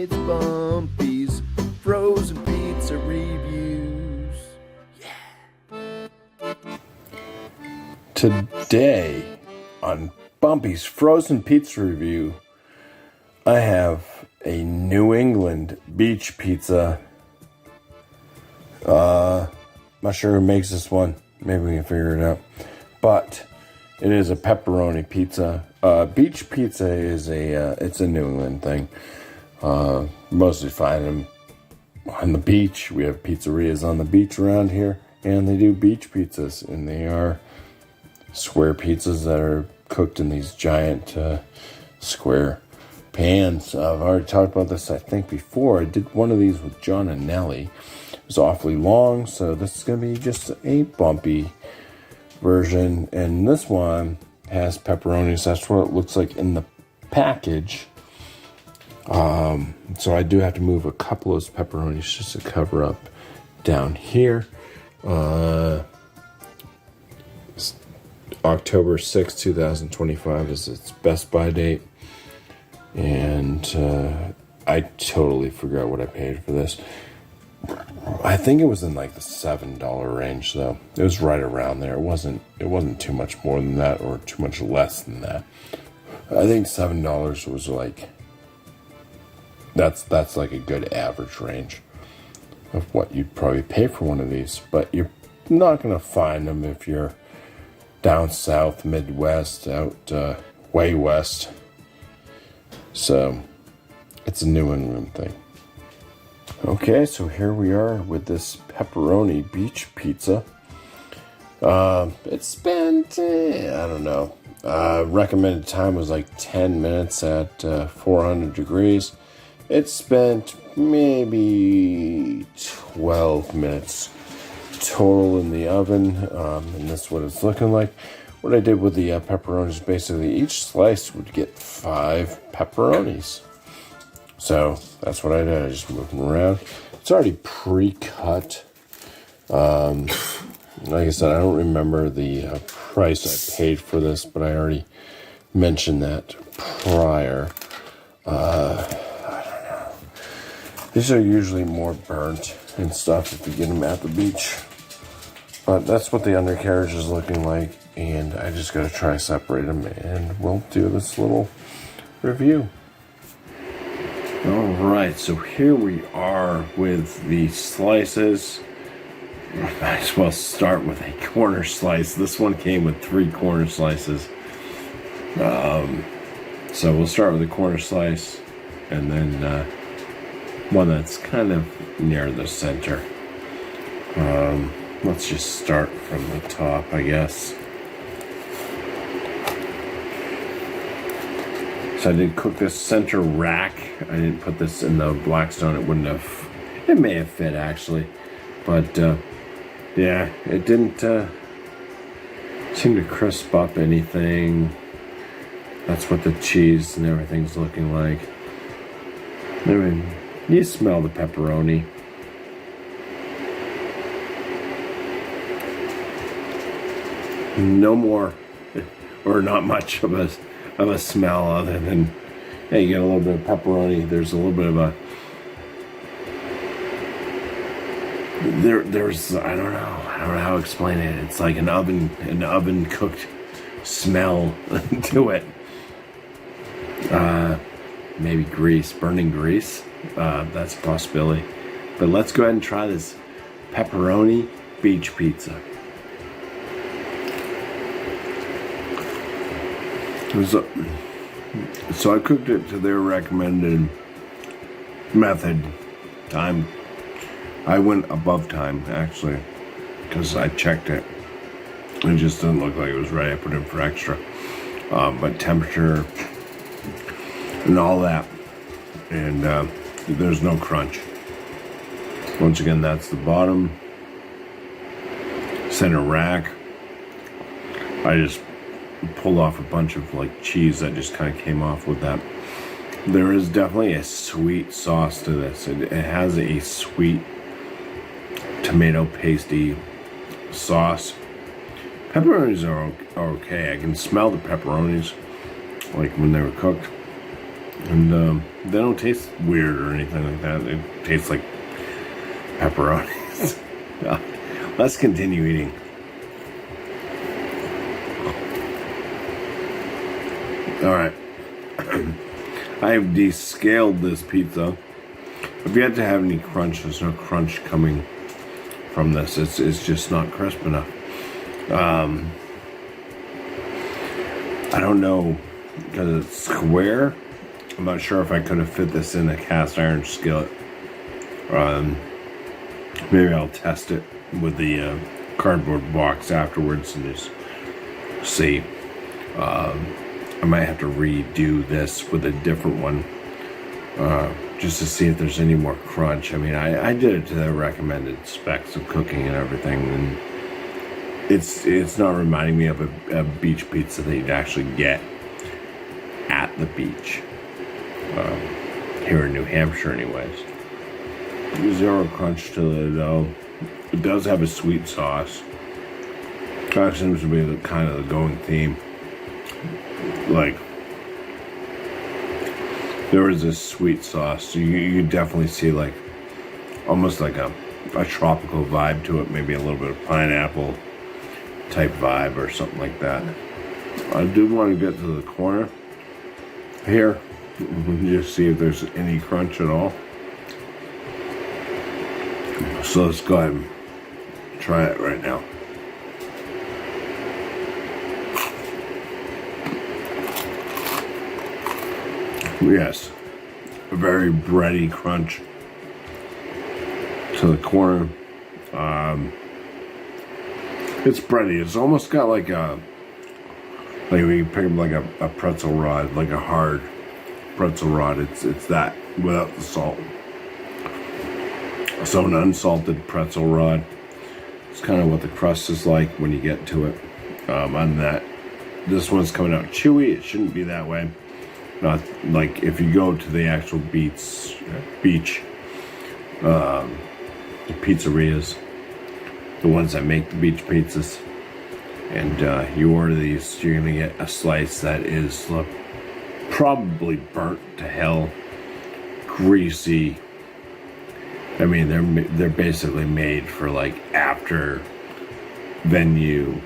It's BuMpY-isms frozen pizza reviews. Today on BuMpY-isms frozen pizza review, I have a New England beach pizza. Not sure who makes this one. Maybe we can figure it out. But it is a pepperoni pizza. Beach pizza is it's a New England thing. Mostly find them on the beach. We have pizzerias on the beach around here, and they do beach pizzas, and they are square pizzas that are cooked in these giant square pans. I've already talked about this, I think, before. I did one of these with John and Nellie. It was awfully long, so this is going to be just a bumpy version, and this one has pepperonis. That's what it looks like in the package. So I do have to move a couple of those pepperonis just to cover up down here. October 6, 2025 is its best by date, and I totally forgot what I paid for this. I think it was in like the $7 range, though. It was right around there. It wasn't too much more than that or too much less than that. I think $7 was like that's like a good average range of what you'd probably pay for one of these. But you're not gonna find them if you're down south, Midwest, out way west. So it's a New England thing. Okay, so here we are with this pepperoni beach pizza. It spent, I don't know, recommended time was like 10 minutes at 400 degrees. It spent maybe 12 minutes total in the oven, and this is what it's looking like. What I did with the pepperonis is basically each slice would get 5 pepperonis. So that's what I did. I just moved them around. It's already pre-cut. Like I said, I don't remember the price I paid for this, but I already mentioned that prior. I don't know. These are usually more burnt and stuff if you get them at the beach. But that's what the undercarriage is looking like, and I just got to try to separate them, and we'll do this little review. Alright, so here we are with the slices. Might as well start with a corner slice. This one came with 3 corner slices. So we'll start with a corner slice, and then one that's kind of near the center. Let's just start from the top, I guess. So I did cook this center rack. I didn't put this in the Blackstone. It may have fit actually. But yeah, it didn't seem to crisp up anything. That's what the cheese and everything's looking like. I mean, you smell the pepperoni. No more, or not much of a smell other than, hey, you get a little bit of pepperoni. There's a little bit of a there's I don't know how to explain it. It's like an oven cooked smell to it. Maybe burning grease. That's a possibility. But let's go ahead and try this pepperoni beach pizza. So I cooked it to their recommended method. Time. I went above time, actually, because I checked it. It just didn't look like it was ready. I put in for extra. But temperature and all that. And there's no crunch. Once again, that's the bottom. Center rack. I just pulled off a bunch of like cheese that just kind of came off with that. There is definitely a sweet sauce to this. It has a sweet tomato pasty sauce. Pepperonis are okay. I can smell the pepperonis like when they were cooked. And they don't taste weird or anything like that. They taste like pepperonis. Let's continue eating. Alright. I have descaled this pizza. I've yet to have any crunch. There's no crunch coming from this. It's just not crisp enough. I don't know, because it's square. I'm not sure if I could have fit this in a cast iron skillet. Maybe I'll test it with the cardboard box afterwards and just see. I might have to redo this with a different one, just to see if there's any more crunch. I mean, I did it to the recommended specs of cooking and everything, and it's not reminding me of a beach pizza that you'd actually get at the beach, here in New Hampshire anyways. Zero crunch to the dough. It does have a sweet sauce. That seems to be the kind of the going theme. Like, there is this sweet sauce, so you definitely see like almost like a tropical vibe to it, maybe a little bit of pineapple type vibe or something like that. I do want to get to the corner here and just see if there's any crunch at all. So let's go ahead and try it right now. Yes, a very bready crunch to the corner. It's bready. It's almost got like when you pick up like a pretzel rod, like a hard pretzel rod. It's that without the salt. So an unsalted pretzel rod. It's kind of what the crust is like when you get to it. On that, this one's coming out chewy. It shouldn't be that way. Not like if you go to the actual beach pizzerias, the ones that make the beach pizzas, and you order these, you're gonna get a slice that is probably burnt to hell, greasy. I mean, they're basically made for like after venue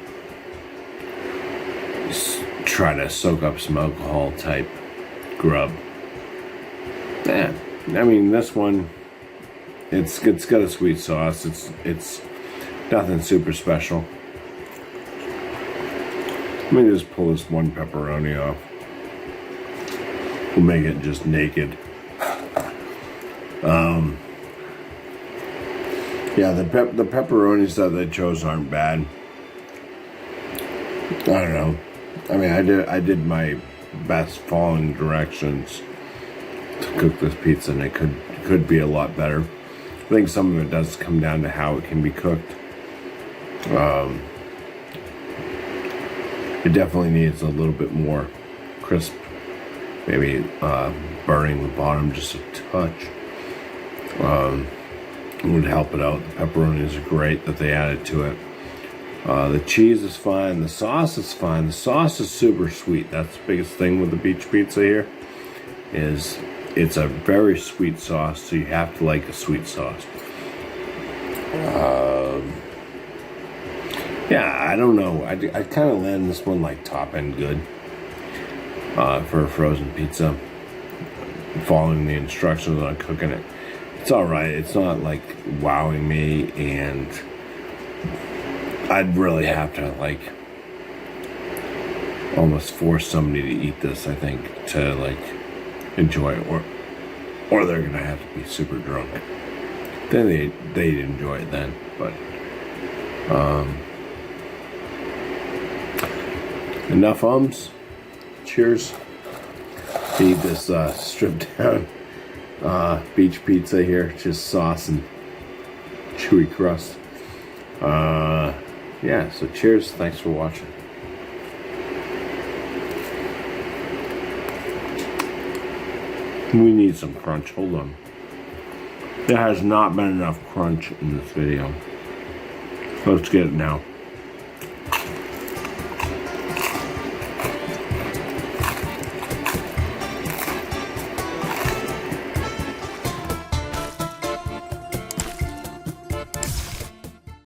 try to soak up some alcohol type grub. Yeah, I mean, this one, it's got a sweet sauce. It's nothing super special. Let me just pull this one pepperoni off. We'll make it just naked. Yeah, the pepperonis that they chose aren't bad. I don't know. I mean, I did my best following directions to cook this pizza, and it could be a lot better. I think some of it does come down to how it can be cooked. It definitely needs a little bit more crisp, maybe burning the bottom just a touch. It would help it out. The pepperonis are great that they added to it. The cheese is fine. The sauce is fine. The sauce is super sweet. That's the biggest thing with the beach pizza here, is it's a very sweet sauce, so you have to like a sweet sauce. Yeah, I don't know. I kind of land this one like top end good for a frozen pizza. Following the instructions on cooking it, it's all right. It's not like wowing me, and I'd really have to like almost force somebody to eat this, I think, to like enjoy it, or they're gonna have to be super drunk. Then they'd enjoy it then. But enough ums. Cheers. Eat this stripped down beach pizza here, just sauce and chewy crust. Yeah, so cheers. Thanks for watching. We need some crunch. Hold on. There has not been enough crunch in this video. Let's get it now.